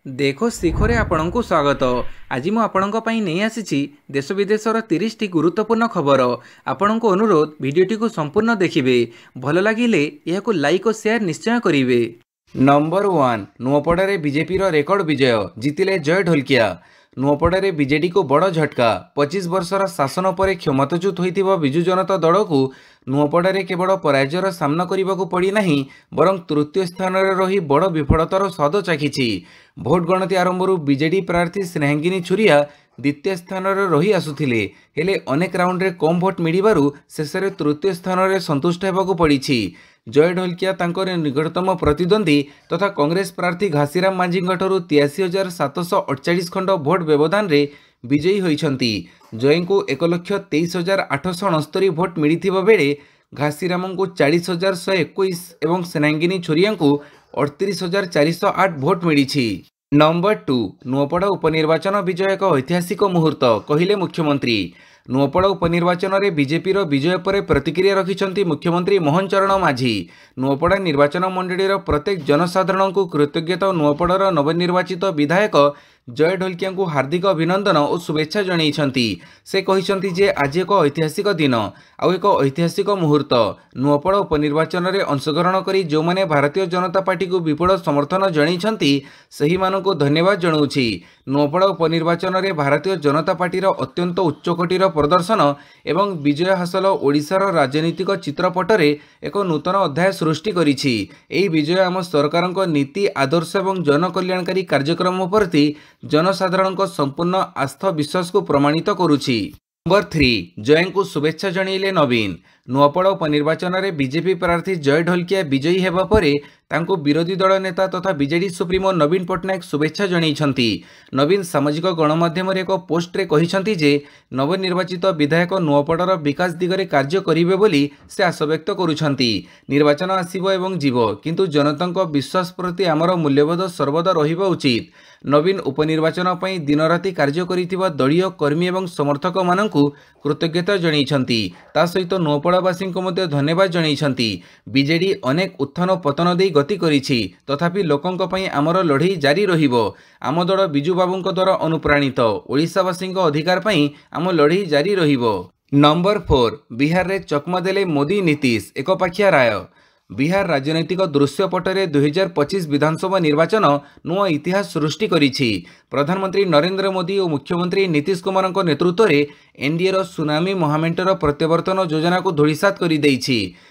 देखो शिखरे आपणଙ୍କୁ स्वागत। आज मु आपणଙ୍କ ପାଇଁ ନେଇ ଆସିଛି देश विदेशर 30 टी गुरुत्वपूर्ण खबर। आपणଙ୍କୁ अनुरोध भिडियोटी को संपूर्ण देखिए। भल लगिले यह लाइक और शेयर निश्चय करिवे। नंबर 1 नुआपड़ारे बीजेपी रो रेकर्ड विजय जीतिले जय ढोलकिया। नुआपड़ारे बीजेडी को बड़ झटका। 25 वर्षर शासन पर क्षमताच्युत होइतिबा बिजु जनता दल को नुआपड़ारे केवल पराजयर सामना करने पड़ी नहीं बरं तृतीय स्थान में रही बड़ विफलतार स्वाद चाखिछि। भोट गणति आरंभ बीजेडी प्रार्थी स्नेहांगिनी छुरिया द्वितीय स्थान में रही आसुथिले हेले अनेक राउंड रे कम भोट मिलिबारु शेषे तृतीय स्थान में संतुष्ट होबाकू पड़िछि। जय ढोलकिया तांकर निकटतम प्रतिद्वंदी तथा कांग्रेस प्रार्थी घासीराम मांझीठू 83,748 खंड भोट व्यवधान रे विजयी होइछंती। जय को 1,23,869 भोट मिलिथिबा बेले घासीराम को 40,121 एवं स्नेहांगिनी छुरिया को 38,408 भोट मिली। नंबर 2 नुआपड़ा उपनिर्वाचन विजय एक ऐतिहासिक मुहूर्त कहिले मुख्यमंत्री। नुआपड़ा उपनिर्वाचन में बीजेपी विजय पर प्रतिक्रिया रखिंट मुख्यमंत्री मोहन चरण माझी। नुआपड़ा निर्वाचन मंडलीर प्रत्येक जनसाधारण को कृतज्ञता और नुआपड़ार नवनिर्वाचित विधायक जय ढोलकिया को हार्दिक अभिनंदन और शुभेच्छा जणाइछंती। से कहिसंती जे आज एक ऐतिहासिक दिन आउ एक ऐतिहासिक मुहूर्त। नुआपड़ा उपनिर्वाचन में अंशग्रहण करी जो माने भारतीय जनता पार्टी को विपुल समर्थन जणाइछंती सही मानक धन्यवाद जणाउछि। नुआपड़ा उपनिर्वाचन में भारतीय जनता पार्टीर अत्यंत उच्चकोटीर प्रदर्शन एवं विजय हासिल ओडिशार राजनीतिक चित्रपटरे एक नूतन अध्याय सृष्टि करिछि। एही विजय आम सरकारक नीति आदर्श एवं जनकल्याणकारी कार्यक्रम प्रति जनसाधारण संपूर्ण आस्था विश्वास को प्रमाणित करुछि। नंबर 3 जय को शुभेच्छा जणैले नवीन। नुआपड़ा उपनिर्वाचन में बीजेपी प्रार्थी जय ढोलकिया विजयी हेबा परे तांको विरोधी दल नेता तथा बीजेडी सुप्रीमो नवीन पट्टनायक शुभेच्छा जणाइछंती। नवीन सामाजिक गणमाध्यम एक पोस्ट रे कहिछंती जे नवनिर्वाचित विधायक नुआपड़ार विकास दिगरे कार्य करिवे बोली से आशा व्यक्त करुछंती। निर्वाचन आसीबो एवं जीवो किंतु जनतांको विश्वास प्रति आमर मूल्यबोध सर्वदा रहिबा उचित। नवीन उपनिर्वाचन पई दिन राति कार्य करिथिबा दलीय कर्मी एवं समर्थक माननकु कृतज्ञता जणाइछंती। ता सहित नुआपड़ावासी को मध्य धन्यवाद जणाइछंती। बीजेडी अनेक उत्थान पतन दे गति करिछि तथापि लोकंक पई आमर लड़ई जारी रहिबो। आम दल बिजू बाबूंक द्वारा अनुप्राणित ओडिशावासी अधिकार पई आम लड़ई जारी रहिबो। नंबर 4 बिहार रे चकमा देले मोदी नीतीश एकपाखिया राय। बिहार राजनैतिक दृश्यपटरे 2025 विधानसभा निर्वाचन नुआ इतिहास सृष्टि करिछि। प्रधानमंत्री नरेंद्र मोदी और मुख्यमंत्री नीतीश कुमार नेतृत्व में एनडीए सुनामी महामेंटर प्रत्यावर्तन योजना को धूलिसात कर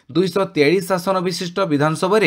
243 आसन विशिष्ट विधानसभा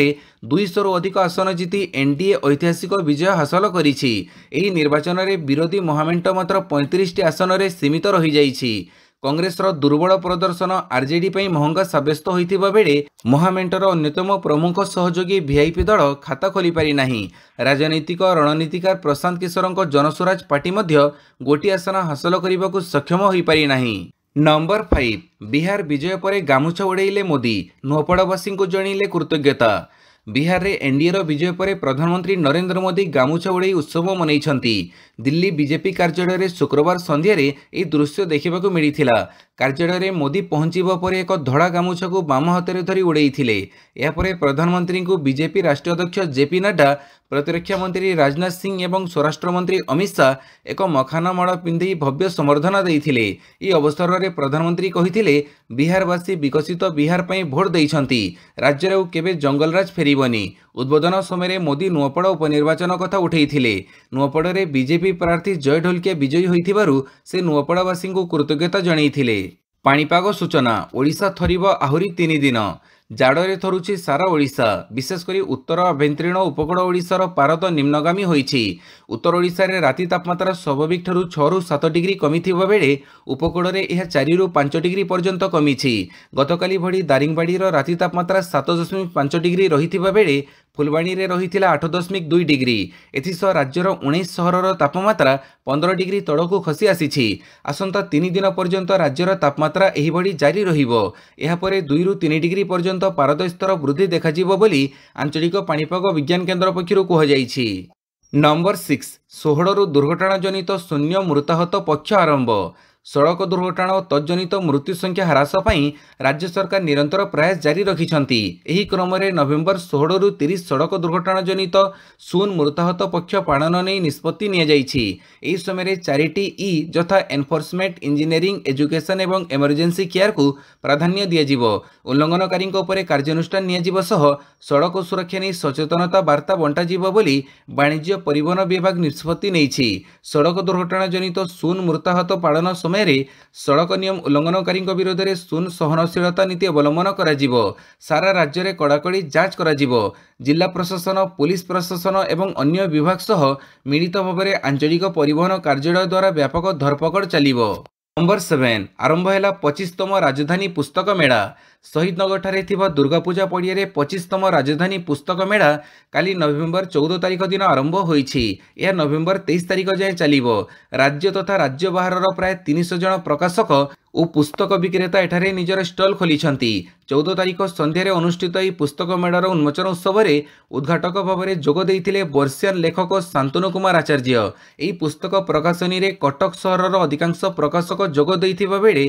200 अधिक आसन जीति एनडीए ऐतिहासिक विजय हासिल करिछि। एही निर्वाचन में विरोधी महामेंट मात्र 35 आसन में सीमित रही जाइछि। कांग्रेस दुर्बल प्रदर्शन आरजेडी पर महंगा सब्यस्त होइतिबा बेले महामेंटर अन्यतम प्रमुख सहयोगी वीआईपी दल खाता खोली पारि नाही। राजनीतिक रणनीतिकार प्रशांत किशोर जनस्वराज पार्टी मध्य गोटी आसन हासिल करने को सक्षम हो पारि नाही। नंबर 5 बिहार विजय पर गामुछा उड़ेइले मोदी नुआपड़ावासी को जणैले कृतज्ञता। बिहार रे एनडीए विजय पर प्रधानमंत्री नरेंद्र मोदी गामुछा उड़े उत्सव मनैछंती। दिल्ली बीजेपी कार्यालय रे शुक्रवार संध्या रे ए दृश्य देखिबाकू मिलिथिला। कार्यालय रे मोदी पहुंचीबा पर एक धड़ा गामुछा को बाम हाथ धरी उड़ेइथिले। या परे प्रधानमंत्री को बीजेपी राष्ट्रीय अध्यक्ष जेपी नड्डा, प्रतिरक्षा मंत्री राजनाथ सिंह एवं स्वराष्ट्र मंत्री अमित शाह एक मखाना माड़ पिंधि भव्य संबर्धना देइथिले। ई अवसर में प्रधानमंत्री कहिथिले बिहारवासी विकसित बिहार पई भोट देइछंती, राज्य रे केबे जंगलराज फेरिबनी। उद्बोधन समय मोदी नुआपड़ा उपनिर्वाचन कथा उठेइथिले। नुआपड़ा रे बीजेपी प्रार्थी जय ढोलकिया विजयी होइथिबारु से नुआपड़ावासी को कृतज्ञता जणाइथिले। पाणीपाग सूचना ओडिशा थरिब आहुरी 3 दिन। जाड़े थरुछि सारा ओडिशा, विशेषकर उत्तर आभ्यंतरीण उपकूल ओडिशार पारद निम्नगामी होइछि। उत्तर ओडिशा रे राति तापमात्रा स्वाभाविक ठारू 6 ରୁ 7 डिग्री कमिथिबा बेले उपकूल रे यह 4 ରୁ 5 डिग्री पर्यंत कमिछि। गतकाली भड़ी दारिंगबाड़ी राति तापमात्रा 7.5 डिग्री रहिथिबा बेले फुलबाणी रे रहिथिला 8.2 डिग्री। एथिसह राज्यर 19 सहरर तापमात्रा 15 डिग्री तळकू खसी आसीछि। आसंता 3 दिन पर्यंत राज्यर तापमात्रा एही भड़ी जारी रहिबो। एहा परे 2 ରୁ 3 डिग्री पर्यंत पारद स्तर वृद्धि देखाजिबो बोली आंचलिक पाणीपाग विज्ञान केन्द्र पक्षरु कुहाଯାଇଛି। नंबर 6 16 दुर्घटना जनित शून्य मृताहत पक्ष आरंभ। सड़क दुर्घटना और तज्जनित मृत्यु संख्या ह्रास पाई राज्य सरकार निरंतर प्रयास जारी रखिछंती। एही क्रम में नवेम्बर 16 रु 30 सड़क दुर्घटना जनित शून्य मृताहत पक्ष पालन नहीं निष्पत्ति निया जाइछि। एही समय 4टी ई यथा एनफोर्समेंट, इंजीनियरिंग, एजुकेशन एवं इमरजेंसी केयर को प्राधान्य दियाजिवो। उल्लंघनकारी उपर कार्यानुष्ठान नियाजिबो सह सड़क सुरक्षा नहीं सचेतनता वार्ता बंटाजिबो बोली वाणिज्य परिवहन विभाग निष्पत्ति नेइछि। सड़क दुर्घटना जनित शून्य मृताहत पालन समय सड़क नियम उल्लंघनकारी विरोध में शून्य सहनशीलता नीति अवलंबन कराजिबो। सारा राज्य में कड़ाकड़ी जांच कराजिबो। जिला प्रशासन, पुलिस प्रशासन एवं अन्य विभाग सह मिलित भाव में आंचलिक परिवहन कार्यालय द्वारा व्यापक धरपकड़ चलिबो। नंबर 7 आरंभ है 25तम राजधानी पुस्तक मेला। शहीद नगर ठारे थिबा दुर्गा पूजा पड़िया 25तम राजधानी पुस्तक मेला काली नवेम्बर 14 तारिख दिन आरंभ होईछि। यह नवेम्बर 23 तारिख जाए चलिबो। राज्य तथा राज्य बाहर प्राय 300 जन प्रकाशक और पुस्तक विक्रेता एठारे निजर स्टल खोलिछंती। 14 तारिख संध्यारे अनुष्ठित यह पुस्तक मेलार उन्मोचन उत्सव में उद्घाटक भाव में जोग देइथिले वर्षियान लेखक शांतनु कुमार आचार्य। यह पुस्तक प्रकाशनी रे कटक सहरर अधिकांश प्रकाशक जोग देइथिबा बेले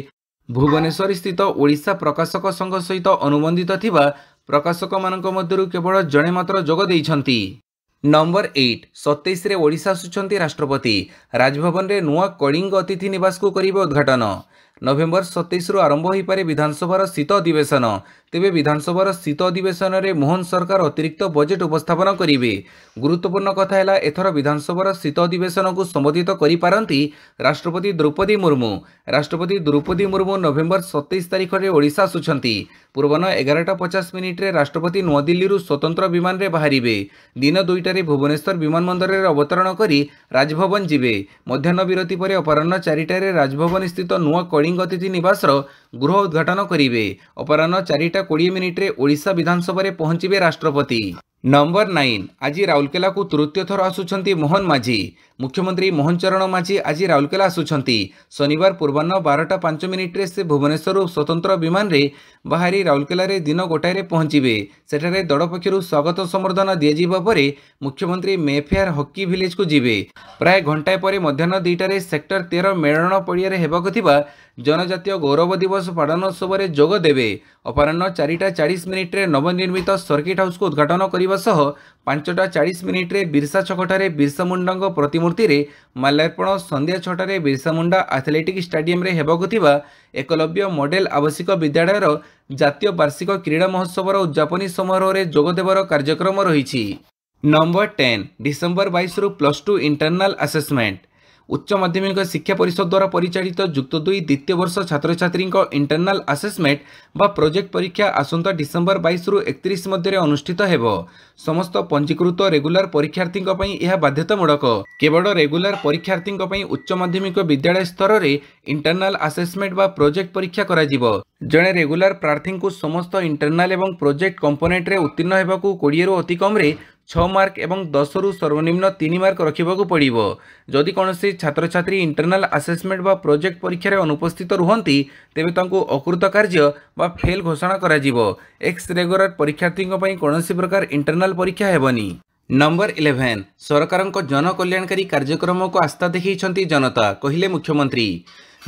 भुवनेश्वर स्थित ओडिशा प्रकाशक संघ सहित अनुबंधित थिबा प्रकाशक मानक मध्यरु केवल जणे मात्र जोग देइछंती। नंबर 8 27 रे ओडिशा आसुछंती राष्ट्रपति। राजभवन रे नुआ कलिंग अतिथि निवास को करिबे उद्घाटन। नवेम्बर 27 रु आरंभ हो पारे विधानसभार शीत अधिवेशन। तेबे विधानसभार शीत अधिवेशन में मोहन सरकार अतिरिक्त बजेट उपस्थापन करेंगे। गुरुत्वपूर्ण कथा है एथर विधानसभार शीत अधिवेशन को संबोधित करि पारंती राष्ट्रपति द्रौपदी मुर्मू। राष्ट्रपति द्रौपदी मुर्मू नवेम्बर 27 तारिख में ओडिशा आसुछंती। पूर्वाह्न 11:50 रे राष्ट्रपति नुआदिल्ली रु स्वतंत्र विमान रे बाहरिबे। दिन 2टारे भुवनेश्वर विमानबंदर रे अवतरण करी राजभवन जिबे। मध्याह्न विरति पर अपराह्न 4टारे राजभवन स्थित नुआ कलिंग अतिथि निवास गृह उद्घाटन करेंगे। अपराह्न 4:20 रे ओडिशा विधानसभा रे पहुंचबे राष्ट्रपति। नंबर 9 आज राउरकेला को तृतीय थर आसुछंती मोहन माझी। मुख्यमंत्री मोहन चरण माझी आज राउरकेला आसुछंती। शनिवार पूर्वाह्न 12:05 रे से भुवनेश्वर स्वतंत्र विमान रे बाहरी राउरकेला रे दिन गोटाए रे पहुंचबे। सेठारे दल पक्षरु स्वागत संबर्धना दियाजिबा परे मुख्यमंत्री मेफेयर हॉकी विलेज को जिबे। प्राय घंटाए परे मध्याह्न 2टारे सेक्टर 13 मेलण पड़िया रे हेबाक थिबा जनजातीय गौरव दिवस पालन उत्सव में जोग देवे। अपराह्न 4:40 रे नवनिर्मित सर्किट हाउस को उद्घाटन करने सह 5:40 रे बिरसा छकठारे बिरसा मुंडांग प्रतिमूर्ति रे माल्यार्पण। संध्या 6टारे बिरसा मुंडा एथलेटिक स्टेडियम रे हेबाक थिबा एकलव्य मॉडेल आवासिक विद्यालयर जातीय वार्षिक क्रीड़ा महोत्सव उद्यापनी समारोह रे जोग देवार कार्यक्रम रही। नंबर 10 डिसेम्बर 22 रु +2 इंटरनाल असेसमेंट। उच्च माध्यमिक शिक्षा परिषद द्वारा परिचालित युक्त 2 द्वितीय वर्ष छात्र छात्री इंटरनाल असेसमेंट बा प्रोजेक्ट परीक्षा आसंता डिसेम्बर 22 रु 31 मध्य अनुष्ठित हेबो। समस्त पंजीकृत रेगुलर परीक्षार्थी यह बाध्यतामूलक। केवल रेगुलर परीक्षार्थी उच्च माध्यमिक विद्यालय स्तर में इंटरनाल असेसमेंट बा प्रोजेक्ट परीक्षा करा जिवो। जड़े रेगुलर प्रार्थी को समस्त इंटरनाल एवं प्रोजेक्ट कंपोनेंट रे उत्तीर्ण होगाकू 20 रु अति कम 6 मार्क एवं 10 रु सर्वनिम्न 3 मार्क रखा पड़ो। जदि कौन छात्र छात्री इंटरनाल असेसमेंट बा प्रोजेक्ट परीक्षा रे अनुपस्थित रुहंती तेबे तांको अकृत कार्य बा फेल घोषणा करा जिवो। एक्स रेगुलर परीक्षार्थी कौन प्रकार इंटरनाल परीक्षा हेबनी। नंबर 11 सरकार जन कल्याणकारी कार्यक्रम को आस्था देखी जनता कहिले मुख्यमंत्री।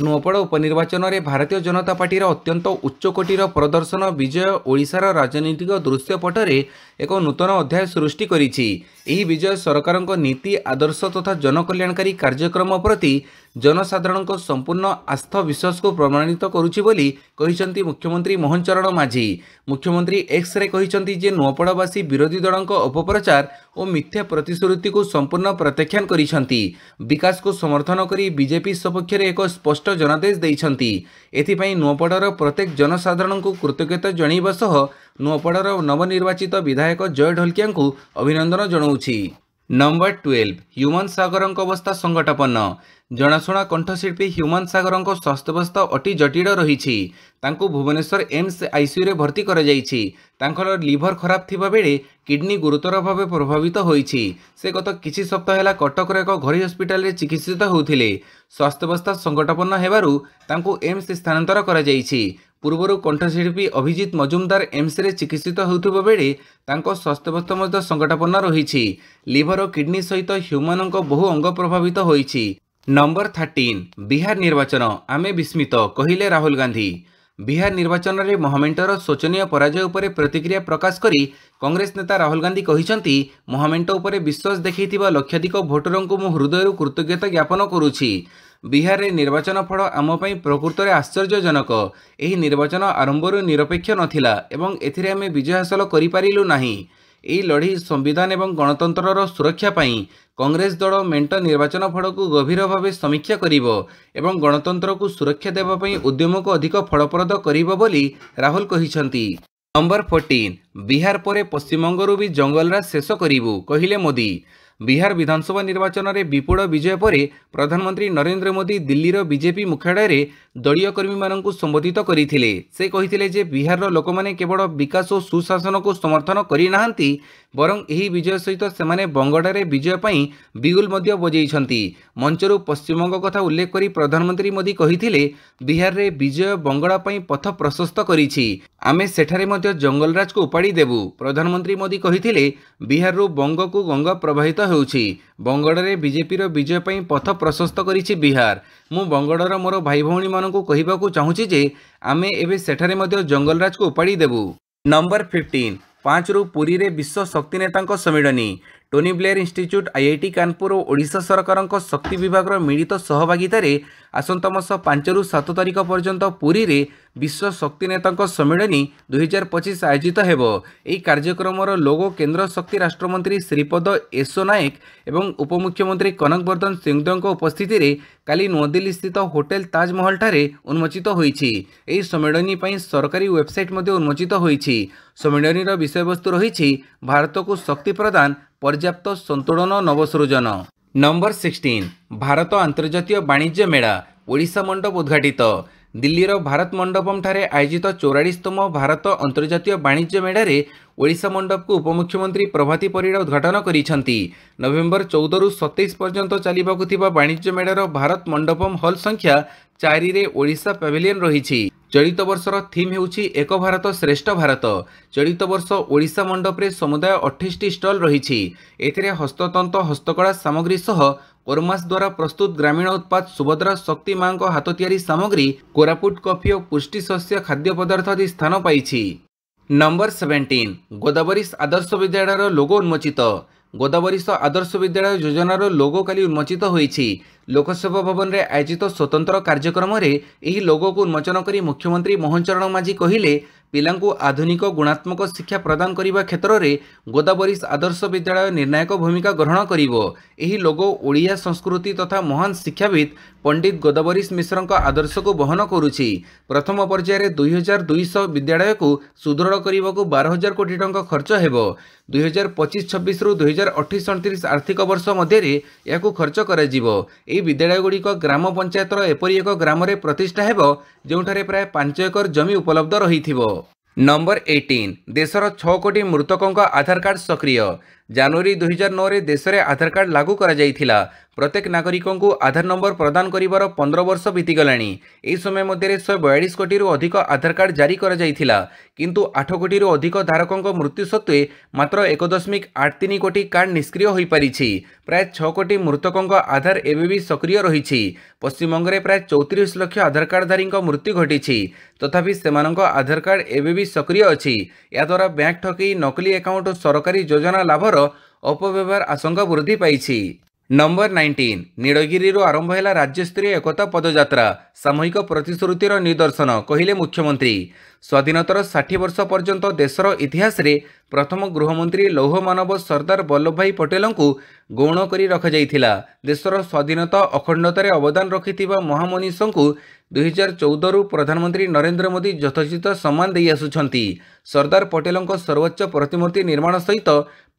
नुआपड़ उपनिर्वाचन में भारतीय जनता पार्टी अत्यंत उच्चकोटीर प्रदर्शन विजय ओडिशार राजनीतिक दृश्यपटरे एक नूतन अध्याय सृष्टि करिछि। एही विजय सरकार नीति आदर्श तथा जनकल्याणकारी कार्यक्रम प्रति जनसाधारण संपूर्ण आस्था विश्वास को प्रमाणित करुछि बोली कहिसंती मुख्यमंत्री मोहन चरण माझी। मुख्यमंत्री एक्स रे कहिसंती जे नुआपड़ावासी विरोधी दलक अपप्रचार और मिथ्या प्रतिश्रुति को संपूर्ण प्रत्याख्यान करिसंती। विकास को समर्थन करी बीजेपी सपक्ष रे एक स्पष्ट जनादेश देइछंती। एथिपई नुआपड़ार प्रत्येक जनसाधारण को कृतज्ञता जणाइबा सह नुआपड़ार नवनिर्वाचित विधायक जय ढोलकिया को अभिनंदन जणाउछि। नंबर 12 ह्यूमन सागर अवस्था संकटापन्न। जनाशुना कंठशिल्पी ह्यूमन सागर स्वास्थ्यावस्था अति जटिल रही। भुवनेश्वर एम्स आईसीयू रे भर्ती करा जाइछि। तांकर लिभर खराब थिबा बेले किडनी गुरुतर भाव प्रभावित होइछि। से गत किछि सप्ताह हेला कटक एक घरोई हस्पिटाल रे चिकित्सित होउथिले। स्वास्थ्यावस्था संकटापन्न हेबारु तांको एम्स स्थानांतर करा जाइछि। पूर्वर कंठशिल्पी अभिजीत मजुमदार एम्स रे चिकित्सित होउथिबा बेले तांको स्वास्थ्यावस्था मध्य संकटापन्न रही। लिभर और किडनी सहित ह्यूमान बहु अंग प्रभावित होइछि। नंबर 13 बिहार निर्वाचन आमे विस्मित कहिले राहुल गांधी। बिहार निर्वाचन में महामेंटर शोचनीय पराजय उपरे प्रतिक्रिया प्रकाश करी कांग्रेस नेता राहुल गांधी कहिसंती महामेंट उपरे विश्वास देखैथिबा लक्षाधिक भोटरंकु मु हृदयरु कृतज्ञता ज्ञापन करुछि। बिहार रे निर्वाचन फल आम पई प्रकृत में आश्चर्यजनक। एही निर्वाचन आरंभरु निरपेक्ष नथिला एवं एथिरे आमे विजय हासिल करि पारिलु नाही। एही लड़ी संविधान एवं गणतंत्रर सुरक्षा पाई कांग्रेस दल मेंट निर्वाचन फल को गभीर भाव समीक्षा करिवो एवं गणतंत्र को सुरक्षा देबा पई उद्यम को अधिक फलप्रद करिवो बोली राहुल कहिसंती। नंबर 14 बिहार परे पश्चिमबंगरु भी जंगलराज शेष करिवु कहिले मोदी। बिहार विधानसभा निर्वाचन में विपुल विजय पर प्रधानमंत्री नरेंद्र मोदी दिल्ली रो बीजेपी मुख्यालय रे दलीय कर्मी मानकु संबोधित करथिले। से कहिथिले जे बिहार रो लोक माने केवल विकास और सुशासन को समर्थन करि नाहंती बरं एही विजय सहित सेमाने बंगडारे विजय पई बिगुल मध्य बजेइछंती। मंचरु पश्चिमबंग कथा उल्लेख करी प्रधानमंत्री मोदी कहिथिले बिहार रे विजय बंगड़ा पई पथ प्रशस्त करिछि, आमे सेठारे मध्य जंगलराज को उपाड़ी देबु। प्रधानमंत्री मोदी कहिथिले बिहार रो बंग को गंगा प्रवाहित होउछि, बंगड़े बीजेपी रो विजय पई पथ प्रशस्त करिछि बिहार। मु बंगड़र मोर भाई भौणी मानकु कहिबाकु चाहूछि जे आमे एबे सेठारे मध्य जंगलराज को उपाड़ी देबु। नंबर 15 5 रु पुरी रे विश्व शक्ति नेतांक सम्मेलनी। Tony Blair institute IIT Kanpur और ओडिशा सरकार शक्ति विभाग मिलित सहभागितार आसंता मास 5 रु 7 तारिख पर्यंत पुरी रे विश्व शक्ति नेतांक सम्मेलनी 2025 आयोजित हेब। एही कार्यक्रमर लोगो केंद्र शक्ति राष्ट्रमंत्री श्रीपद येसो नायक एवं उपमुख्यमंत्री कनकवर्धन सिंहदेव उपस्थिति रे काली नुआदिल्ली स्थित होटेल ताजमहल ठारे उन्मोचित होईछि। एही सम्मेलनी पई सरकारी वेबसाइट मध्ये उन्मोचित होईछि। सम्मेलनीर विषयवस्तु रहिछि भारत को शक्ति प्रदान, पर्याप्त संतुलन, नवसृजन। नंबर 16 भारत अंतर्जातीय वाणिज्य मेला ओडिशा मंडप उद्घाटित। दिल्लीर भारत मंडपम ठारे आयोजित 44तम भारत अंतर्जातीय वाणिज्य मेला रे ओडिशा मंडप को उपमुख्यमंत्री प्रभाती परिड़ा उद्घाटन करिसंती। नवेम्बर 14 रु 27 पर्यंत चलिबाकु थिबा वाणिज्य मेलार भारत मंडपम हॉल संख्या 4 रे ओडिशा पैविलियन रहिछि। चलित वर्षर थीम हेउछि एक भारत श्रेष्ठ भारत। चलित वर्ष ओडिशा मंडप रे समुदाय 28टी स्टल रहिछि। एथिरे हस्ततंत हस्तकला सामग्री सह कोरमास द्वारा प्रस्तुत ग्रामीण उत्पाद, सुभद्रा शक्ति मां को हाथ तैयारी सामग्री, कोरापुट कॉफी और पुष्टि शस्य खाद्य पदार्थ आदि स्थान पाइछि। नंबर 17 गोदावरीस आदर्श विद्यालयर लोगो उन्मोचित। गोदावरीस आदर्श विद्यालय योजनार लोगो काली उन्मोचित होईछि। लोकसेवा भवन रे आयोजित स्वतंत्र कार्यक्रम रे एही लोगो को उन्मोचन करी मुख्यमंत्री मोहन चरण माझी कहिले पिलांकु आधुनिक गुणात्मक शिक्षा प्रदान करिबा क्षेत्र रे गोदावरीस आदर्श विद्यालय निर्णायक भूमिका ग्रहण करिवो। एही लोगो ओडिया संस्कृति तथा महान शिक्षाविद पंडित गोदावरीस मिश्र आदर्श को बहन करुछि। प्रथम पर्यायर 2200 विद्यालय को सुदृढ़ करने को 12,000 कोटी टंका खर्च हेबो। 2025-26 रु 2028-29 आर्थिक वर्ष मध्य याकू खर्च कराजिवो। एही विद्यालय गुड़िक ग्राम पंचायतर एपरि एक ग्राम रे प्रतिष्ठा हेबो जोंठारे प्राय 5 एकर जमी उपलब्ध रहिथिबो। नंबर 18 देशर 6 कोटी मृतकों आधार कार्ड सक्रिय। जनवरी 2009 रे देश में आधार कार्ड लागू करा जाइथिला। प्रत्येक नागरिकों को आधार नंबर प्रदान करिवार 15 वर्ष बीतीगलाणी। एही समय मध्य 142 कोटी रु अधिक आधार कार्ड जारी करा जाइथिला, किंतु 8 कोटी रु अधिक धारकों मृत्यु सत्वे मात्र 1.83 कोटी कार्ड निष्क्रिय होई परिछि। प्राय 6 कोटी मृतकों आधार एबेबी सक्रिय रहिछि। पश्चिमबंग रे प्राय 34 लाख आधार कार्डधारी मृत्यु घटिछि, तथापि सेमानक आधार कार्ड एबेबी सक्रिय अछि। या द्वारा बैंक ठकई, नकली अकाउंट और सरकारी योजना लाभर अपव्यवहार आशंका वृद्धि पाइछि। नंबर 19 नीलगिरी आरंभ है राज्यस्तरीय एकता पदयात्रा। सामूहिक प्रतिश्रुतिर निदर्शन कहिले मुख्यमंत्री। स्वाधीनतार 60 वर्ष पर्यंत देशर इतिहास रे प्रथम गृहमंत्री लौह मानव सरदार वल्लभ भाई पटेल को गौण करी रखा जाइथिला। देशर स्वाधीनता अखंडतार अवदान रखिथिबा महामनीषों को 2014 रु प्रधानमंत्री नरेंद्र मोदी यथोचित सम्मान दे आसुछंती। सरदार पटेल सर्वोच्च प्रतिमूर्ति निर्माण सहित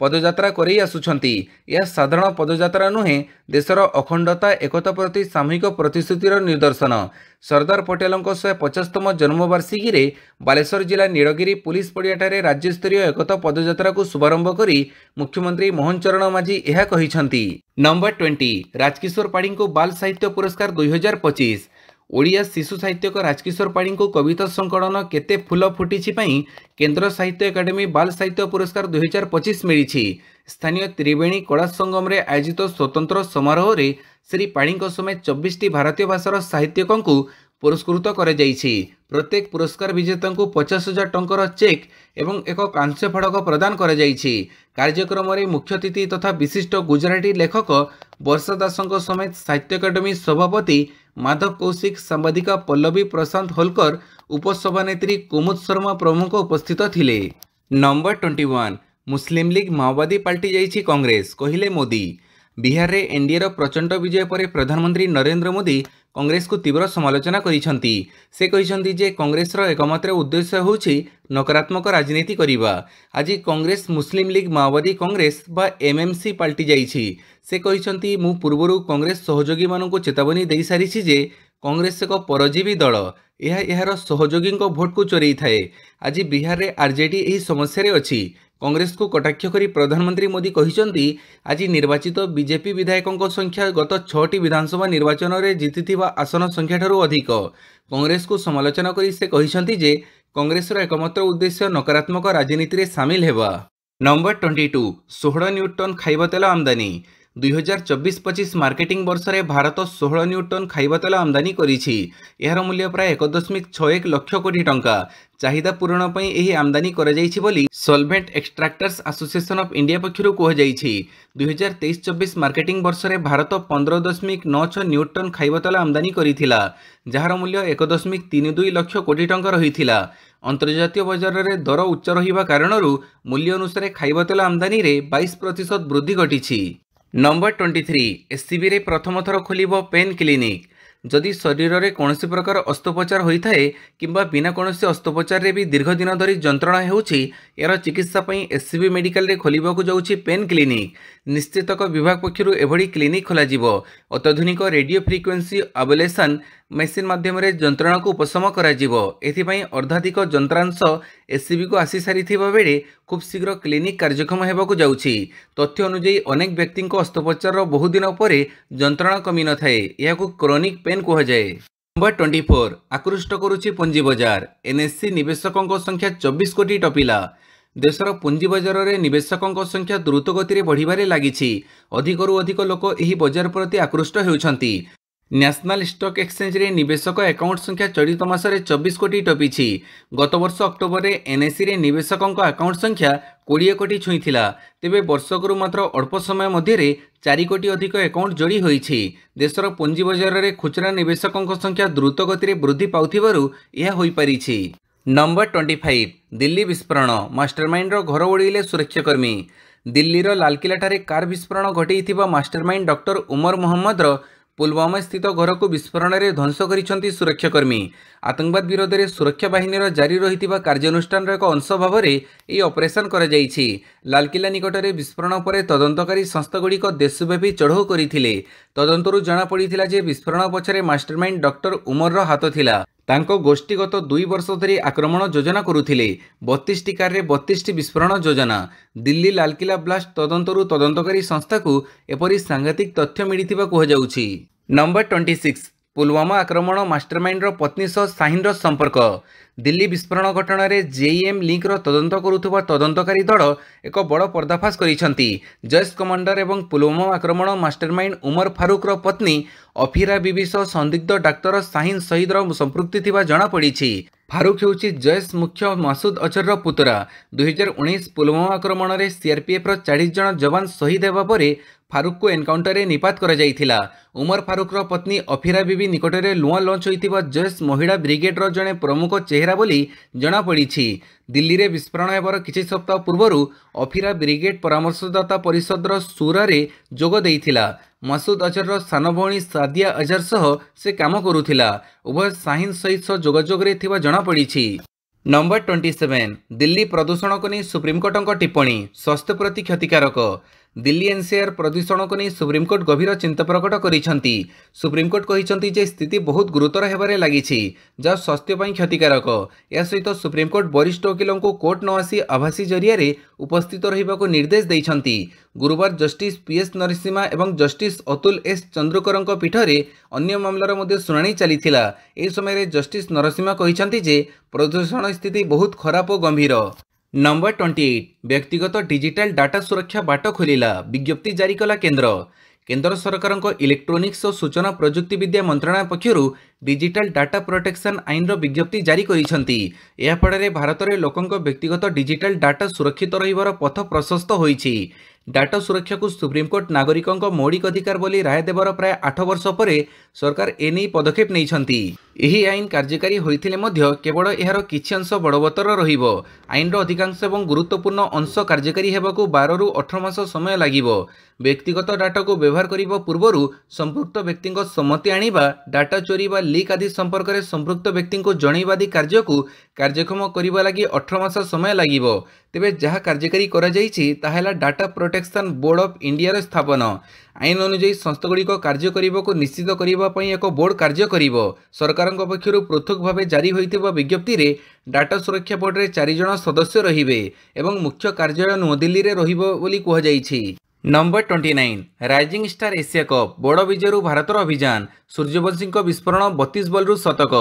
पदयात्रा करई आसुछंती। यह साधारण पदयात्रा नुहे, देशर अखंडता एकता प्रति सामूहिक प्रतिश्रुतिर निदर्शन। सरदार पटेल 150तम जन्मवार्षिकी रे बालेश्वर जिला नीलगिरी पुलिस पड़ियाठारे राज्यस्तरीय एकता पदयात्रा को शुभारंभ करी मुख्यमंत्री मोहन चरण माझी यह कहिसंती। नंबर 20 राजकिशोर पाढ़ी को बाल साहित्य पुरस्कार 2025। ओडिया शिशु साहित्यक राजकिशोर पाणी को कविता संकलन केते फूल फुटी केंद्र साहित्य एकाडेमी बाल साहित्य पुरस्कार 2025 मिली। स्थानीय त्रिवेणी कला संगम रे आयोजित स्वतंत्र समारोह रे श्री पाणी समेत 24 भारतीय भाषार साहित्यकों को पुरस्कृत कर प्रत्येक पुरस्कार विजेता को 50,000 टंकर चेक एवं एक कांस्य फड़क प्रदान कर कार्यक्रम में मुख्य अतिथि तथा विशिष्ट गुजराती लेखक वर्षा दासों समेत साहित्य अकादेमी सभापति माधव कौशिक, सांबादिका पल्लवी प्रशांत होलकर, उपसभानेत्री कुमुद शर्मा प्रमुख उपस्थित थिले। नंबर 21 मुस्लिम लीग माओवादी पाल्टी जाइछि कांग्रेस कहिले मोदी। बिहार रे एनडीए प्रचंड विजय पर प्रधानमंत्री नरेंद्र मोदी कांग्रेस को तीव्र समालोचना करिसेंती। से कहिसेंती जे कांग्रेस रो एकमात्र उद्देश्य होछि नकारात्मक राजनीति करिबा। आज कांग्रेस मुस्लिम लीग माओवादी कांग्रेस बा एमएमसी पाल्टी जाइछि। से कहिसेंती मु पूर्वरु कांग्रेस सहयोगी मानकु चेतावनी देई सारिछि जे कांग्रेस एक परजीवी दल, एहार सहयोगी भोट को चोरई थाए। आज बिहार रे आरजेडी एही समस्या रे अछि। कांग्रेस को कटाक्ष करी प्रधानमंत्री मोदी कहिसेंती आज निर्वाचित बीजेपी विधायकों संख्या गत 6टी विधानसभा निर्वाचन में जीतिथिबा आसन संख्या ठारू अधिक। कांग्रेस को समालोचना करी से कहिसेंती जे कांग्रेस रो एकमात्र उद्देश्य नकारात्मक राजनीति रे शामिल हेबा। नंबर 22 16 न्यूटन खाइबा तेल आमदानी। 2024-25 मार्केटिंग वर्ष में भारत 16 न्यूटन खाइबा तेल आमदानी करिछि। एहार मूल्य प्राय 1.61 लाख कोटी टंका। चाहिदा पूरण पई एही आमदानी करा जाइछि बोली solvent extractors association of India पक्षरु कह जाइछि। 2023-24 मार्केटिंग वर्ष में भारत 15.96 न्यूटन खाइबा तेल आमदानी करिथिला, जहार मूल्य 1.32 लाख कोटी टंका रहिथिला। अंतर्जातीय बजार में दर उच्च रहिबा कारणरू मूल्य अनुसार खाइबा तेल आमदानी रे 22% वृद्धि घटिछि। नंबर 23 एससीबी रे प्रथम थर खोलिबो पेन क्लिनिक। जदि शरीर में कौन प्रकार अस्त्रोपचार होता है किंबा बिना कौन अस्त्रोपचार रे भी दीर्घ दिन धरी जंत्रणा होउछि, यार चिकित्सा पई एससीबी मेडिकल रे खोलिबाकू जाउछि पेन क्लिनिक। निश्चितक विभाग पक्षरु एभडी क्लिनिक खोला जिवो। अत्याधुनिक रेडियो फ्रिक्वेंसी अबलेशन मेसिन माध्यम रे जंत्रणा को उपशम करा जिवो। एथिपई अर्धाधिक जंत्रांश एससीबी को आसी सारिथिबा बेले खूब शीघ्र क्लिनिक कार्यक्षम हेबाकू जाउछि। तथ्य अनुसार अनेक व्यक्ति अस्त्रोपचार बहु दिन पर जंत्रणा कमी न थाए, याकू क्रोनिक पेन कह जाए। नंबर 24 आकृष्ट करुछि पुंजी बजार। एनएससी निवेशकों संख्या 24 कोटी टपिला। देशर पुंजी बजार रे निवेशकों संख्या द्रुत गति बढ़िबारे लागिछि। अधिकरु अधिक लोक एही बजार प्रति आकृष्ट हेउछंती। नेशनल स्टॉक एक्सचेंज रे निवेशक अकाउंट संख्या चलित मास 24 कोटी टपिछि। गत वर्ष अक्टोबर रे एनएससी रे निवेशकों अकाउंट संख्या 20 कोटी छुईथिला। तेबे वर्षकरू मात्र अल्प समय मध्य 4 कोटी अधिक अकाउंट जोड़ी होईछि। देशर पुंजी बजार रे खुचरा निवेशकों संख्या द्रुत गति वृद्धि पाउथिबारु यह होई परिछि। नंबर 25 दिल्ली विस्फोरण मास्टरमाइंड रो घर ओडिले सुरक्षाकर्मी। दिल्लीर लालकिला ठारे कार विस्फोरण घटैथिबा मास्टरमाइंड डॉक्टर उमर मोहम्मद रो पुलवामा स्थित घर को विस्फोरण में ध्वंस करिसेंती सुरक्षाकर्मी। आतंकवाद विरोध में सुरक्षा बाहिनीर जारी रही कार्यानुष्ठान एक अंश भाव में यह ऑपरेशन करा जाइछि। लालकिला निकट में विस्फोरण पर तदंतकारी संस्थागुड़िक देशव्यापी चढ़ऊ करथिले। तदंतरू जना पड़िथिला जे विस्फोरण पछरे मास्टरमाइंड डॉक्टर उमर रो हाथ थिला। तांको गोष्ठी गत 2 वर्ष धरी आक्रमण योजना करुथिले। 32 टी कार रे 32 टी विस्फोरण योजना। दिल्ली लालकिला ब्लास्ट तदंतरू तदंतकारी संस्था को एपरी सांघातिक तथ्य मिलिथिबा कह जाउछि। नंबर 26 पुलवामा आक्रमण मास्टरमाइंड रो पत्नी सह शाहीन रो संपर्क। दिल्ली विस्फोरण घटना रे जेईएम लिंक रो तदंत करुथुबा तदंतकारी दल एक बड़ पर्दाफाश करिसेंती। जैश कमांडर एवं पुलवामा आक्रमण मास्टरमाइंड उमर फारूक रो पत्नी अफीरा बीबी सह संदिग्ध डाक्तर शाहीन शहीद रो संपृक्ति थिबा जଣା पड़िछि। फारूक हेउछि जैश मुख्य मासूद अजहर रो पुतरा। 2019 पुलवामा आक्रमण रे सीआरपीएफ रो 40 जन जवान शहीद हेबा परे फारूक को एनकाउंटर रे निपात करा जाइथिला। उमर फारूक रो पत्नी अफीरा बीबी निकटरे लुआ लॉन्च होइतिबा जैश महिला ब्रिगेड रो जणे प्रमुख चेहरा बोली जଣା पड़िछि। दिल्ली रे विस्फोरण हेबार किछि सप्ताह पूर्वरु अफीरा ब्रिगेड परामर्शदाता परिषद रो सूरा रे जोग देइथिला। मासूद अजहर रो सान भौणी सादिया अजहर सह से काम करुथिला। उभय शाहीन शहीद सह जोगाजोग रे थिबा जଣା पड़िछि। नंबर 27 दिल्ली प्रदूषण को नहीं सुप्रीमकोर्ट टिप्पणी स्वास्थ्य प्रति क्षतिकारक। दिल्ली एनसीआर प्रदूषण को नहीं सुप्रीमकोर्ट गभीर चिंता प्रकट करिसेंती। सुप्रीमकोर्ट कहिसेंती जे स्थिति बहुत गुरुतर हेबारे लागिछि जहाँ स्वास्थ्य ପାଇଁ क्षतिकारक। या सहित सुप्रीमकोर्ट वरिष्ठ वकिलों को कोर्ट न आसी आभासी जरिया उपस्थित रहिबाको निर्देश दैछंती। गुरुवार जस्टिस पीएस नरसिम्हा एवं जस्टिस अतुल एस चंद्रकरଙ୍କ पीठरे अन्य मामलार मध्य शुणाणी चलीथिला। ए समय जस्टिस नरसिम्हा कहिसेंती जे प्रदूषण स्थिति बहुत खराब और गंभीर। नंबर 28 व्यक्तिगत डिजिटल डाटा सुरक्षा बाट खोलिला विज्ञप्ति जारी कला केंद्र सरकार इलेक्ट्रोनिक्स और सूचना प्रजुक्ति विद्या मंत्रालय पक्षरु डिजिटल डाटा प्रोटेक्शन आईन विज्ञप्ति जारी करिसेंती। या फଳରେ भारत में लोकों व्यक्तिगत डिजिटल डाटा सुरक्षित रहिबार पथ प्रशस्त होईछि। डाटा सुरक्षा को सुप्रीमकोर्ट नागरिकों मौलिक अधिकार बोली राय देवर प्राय 8 वर्ष पर सरकार एने पदक्षेप नैछंती। एही आईन कार्यकारी होइथिले मध्य केवल एहार किछि अंश बड़बतर रहिबो। आईन अधिकांश एवं गुरुत्वपूर्ण अंश कार्यकारी हेबाकू 12 रु 18 मास समय लागिबो। व्यक्तिगत डाटा को व्यवहार करिबा पूर्वरु संपृक्त व्यक्ति सम्मति आनिबा, डाटा चोरी बा लीक आदि संपर्क में संपृक्त व्यक्ति को जणैबा आदि कार्य को कार्यक्षम करने लगी 18 मास समय लागिबो। तेबे जहाँ कार्यकारी करा जाइछि ताहेला data protection board of India स्थापन। आईन अनुଯାयी संस्थागुड़िक कार्य करने को निश्चित करने एक बोर्ड कार्य करिबो। सरकार पक्षरु पृथक भाव जारी होइतिबा विज्ञप्ति रे डाटा सुरक्षा बोर्ड रे 4 जन सदस्य रहिबे एवं मुख्य कार्यालय नुआदिल्ली रे रहिबो बोली कहा जाइछि। Number 29 rising star Asia cup बड़ विजयरु भारतर अभियान। सूर्यवंशी विस्फोरण 32 बॉल शतक।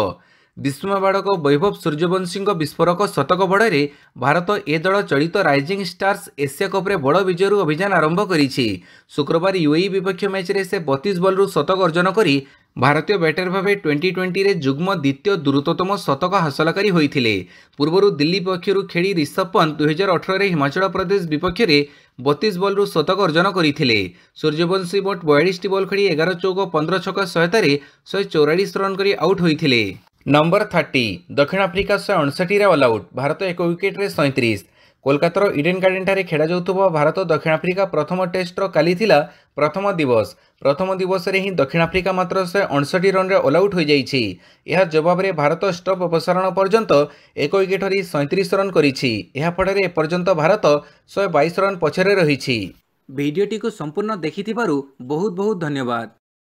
विस्मय बाड़क वैभव सूर्यवंशी विस्फोरक शतक बड़े भारत ए दल चलित राइजिंग स्टार्स एशिया कप्रे बड़ विजयरु अभियान आरंभ करिछि। शुक्रवार यूएई विपक्ष मैच रे से 32 बॉल शतक अर्जन करी भारतीय बैटर भाव 2020 रे जुग्म द्वितीय द्रुततम शतक हासलकारी होइथिले। पूर्वरु दिल्ली पक्षरु खेली ऋषभ पंत 2018 रे हिमाचल प्रदेश विपक्ष रे 32 बॉल शतक अर्जन करथिले। सूर्यवंशी मोट 42 बॉल खेली 11 चौक 15 छक्का सहायतार 144 रन करी आउट होइथिले। नंबर 30 दक्षिण Africa 159 all out Bharat 1 wicket रे 37। कोलकातार इडेन गार्डन ठारे खेला जाउथबा भारत दक्षिण आफ्रिका प्रथम टेस्ट काली थिला प्रथम दिवस रे ही दक्षिण आफ्रिका मात्र 159 रन रे ऑल आउट हो जाइछि। यह जवाब रे भारत स्टॉप अपसारण पर्यंत 1 विकेट हरी 37 रन करिछि। यह फଳରେ एपर्यंत भारत 122 रन पछरे रहिछि। वीडियोटी को संपूर्ण देखिथिबारु बहुत बहुत धन्यवाद।